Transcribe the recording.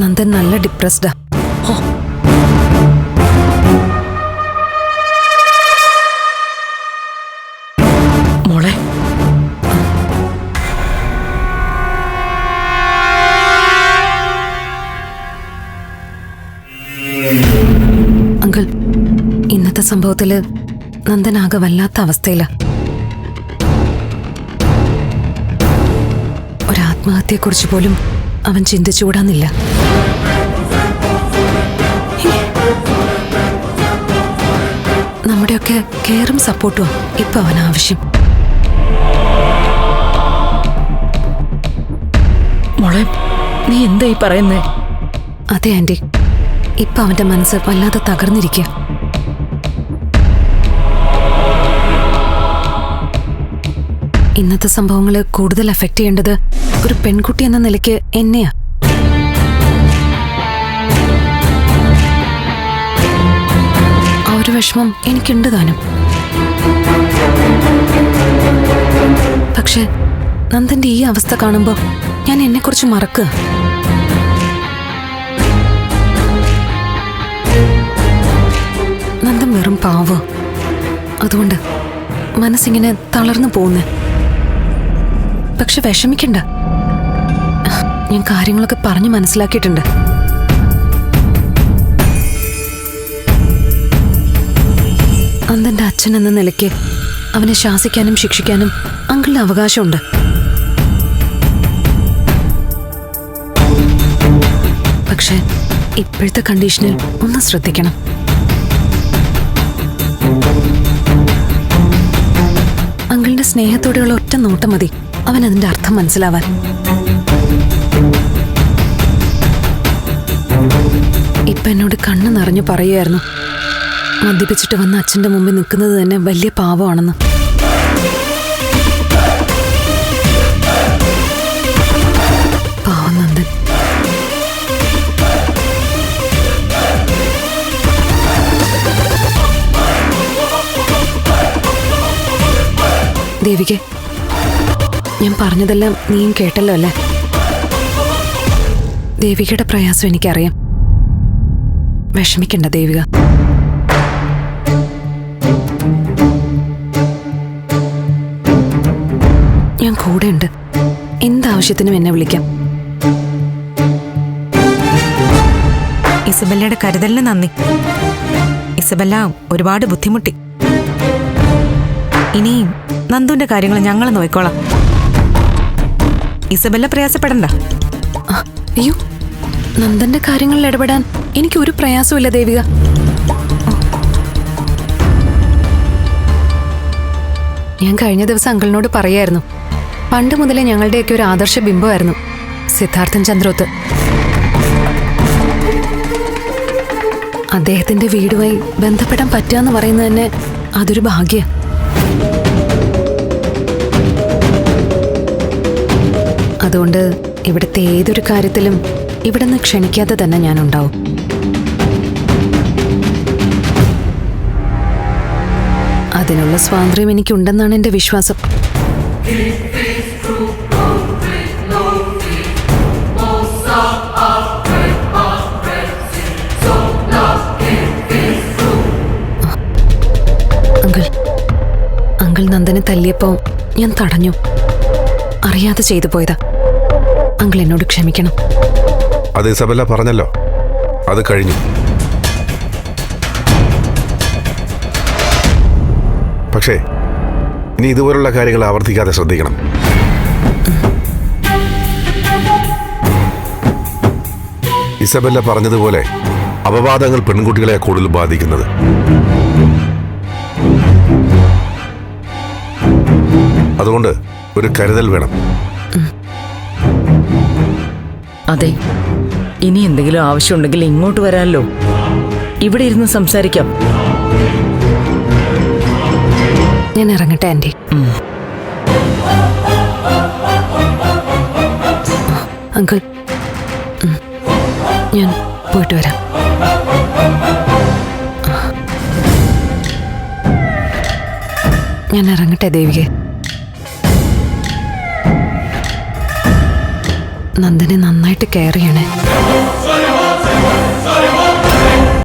നന്ദൻ നല്ല ഡിപ്രസ്ഡാ. മോളെ, അങ്കിൾ, ഇന്നത്തെ സംഭവത്തില് നന്ദൻ ആകെ വല്ലാത്ത അവസ്ഥയില. ഒരാത്മഹത്യയെക്കുറിച്ച് പോലും അവൻ ചിന്തിച്ചുകൂടാന്നില്ല. നമ്മുടെയൊക്കെ കെയറും സപ്പോർട്ടും ഇപ്പൊ അവൻ ആവശ്യം. മോളെ, നീ എന്തായി പറയുന്നേ? അതെ ആന്റി, ഇപ്പൊ അവന്റെ മനസ്സ് വല്ലാതെ തകർന്നിരിക്കുക. ഇന്നത്തെ സംഭവങ്ങള് കൂടുതൽ അഫക്റ്റ് ചെയ്യേണ്ടത് ഒരു പെൺകുട്ടി എന്ന നിലയ്ക്ക് എന്നെയാ. ആ ഒരു വിഷമം എനിക്കുണ്ട് താനും. പക്ഷെ നന്ദന്റെ ഈ അവസ്ഥ കാണുമ്പോ ഞാൻ എന്നെക്കുറിച്ച് മറക്കുക. നന്ദൻ വെറും പാവോ, അതുകൊണ്ട് മനസ്സിങ്ങനെ തളർന്നു പോകുന്നേ. പക്ഷെ വിഷമിക്കണ്ട, ഞാൻ കാര്യങ്ങളൊക്കെ പറഞ്ഞു മനസ്സിലാക്കിയിട്ടുണ്ട്. നന്ദന്റെ അച്ഛൻ എന്ന നിലയ്ക്ക് അവനെ ശാസിക്കാനും ശിക്ഷിക്കാനും അങ്കിളിന് അവകാശമുണ്ട്. പക്ഷെ ഇപ്പോഴത്തെ കണ്ടീഷനിൽ ഒന്ന് ശ്രദ്ധിക്കണം. അങ്കിളിന്റെ സ്നേഹത്തോടെയുള്ള ഒറ്റ നോട്ടം മതി അവൻ അതിന്റെ അർത്ഥം മനസ്സിലാവാൻ. ഇപ്പൊ എന്നോട് കണ്ണ് നിറഞ്ഞു പറയുമായിരുന്നു, മദ്യപിച്ചിട്ട് വന്ന അച്ഛന്റെ മുമ്പിൽ നിൽക്കുന്നത് തന്നെ വലിയ പാവമാണെന്ന്. പാവം നന്ദൻ. ദേവികെ, ഞാൻ പറഞ്ഞതെല്ലാം നീയും കേട്ടല്ലോ അല്ലേ? ദേവികയുടെ പ്രയാസം എനിക്കറിയാം. വിഷമിക്കണ്ട ദേവിക. ഞാൻ കൂടെയുണ്ട്. എന്താവശ്യത്തിനും എന്നെ വിളിക്കാം. ഇസബല്ലയുടെ കരുതലിന് നന്ദി. ഇസബല്ല ഒരുപാട് ബുദ്ധിമുട്ടി. ഇനിയും നന്ദുവിന്റെ കാര്യങ്ങൾ ഞങ്ങൾ നോക്കിക്കോളാം. ഇസബല്ല പ്രയാസപ്പെടണ്ട. അയ്യോ, നന്ദന്റെ കാര്യങ്ങളിൽ ഇടപെടാൻ എനിക്ക് ഒരു പ്രയാസമില്ല ദേവിക. ഞാൻ കഴിഞ്ഞ ദിവസം അങ്കിളിനോട് പറയായിരുന്നു, പണ്ട് മുതലേ ഞങ്ങളുടെയൊക്കെ ഒരു ആദർശ ബിംബമായിരുന്നു സിദ്ധാർത്ഥൻ ചന്ദ്രോത്ത്. അദ്ദേഹത്തിന്റെ വീടുമായി ബന്ധപ്പെടാൻ പറ്റുകയെന്ന് പറയുന്നത് തന്നെ അതൊരു ഭാഗ്യ. അതുകൊണ്ട് ഇവിടുത്തെ ഏതൊരു കാര്യത്തിലും ഇവിടെ നിന്ന് ക്ഷണിക്കാതെ തന്നെ ഞാനുണ്ടാവും. അതിനുള്ള സ്വാതന്ത്ര്യം എനിക്കുണ്ടെന്നാണ് എൻ്റെ വിശ്വാസം. അങ്കിൾ നന്ദനെ തല്ലിയപ്പോ ഞാൻ തടഞ്ഞു. അറിയാതെ ചെയ്തു പോയതാ. അങ്കിൾ എന്നോട് ക്ഷമിക്കണം. അത് ഇസബല്ല പറഞ്ഞല്ലോ, അത് കഴിഞ്ഞു. പക്ഷേ ഇനി ഇതുപോലുള്ള കാര്യങ്ങൾ ആവർത്തിക്കാതെ ശ്രദ്ധിക്കണം. ഇസബല്ല പറഞ്ഞതുപോലെ അപവാദങ്ങൾ പെൺകുട്ടികളെ കൂടുതൽ ബാധിക്കുന്നത്. അതുകൊണ്ട് ഒരു കരുതൽ വേണം. അതെ, ഇനി എന്തെങ്കിലും ആവശ്യമുണ്ടെങ്കിൽ ഇങ്ങോട്ട് വരാമല്ലോ. ഇവിടെ ഇരുന്ന് സംസാരിക്കാം. ഞാൻ ഇറങ്ങട്ടെ ആന്റി. അങ്കിൾ, ഞാൻ പോയിട്ട് വരാം. ഞാൻ ഇറങ്ങട്ടെ ദേവികെ. നന്ദനെ നന്നായിട്ട് കെയർ ചെയ്യണേ.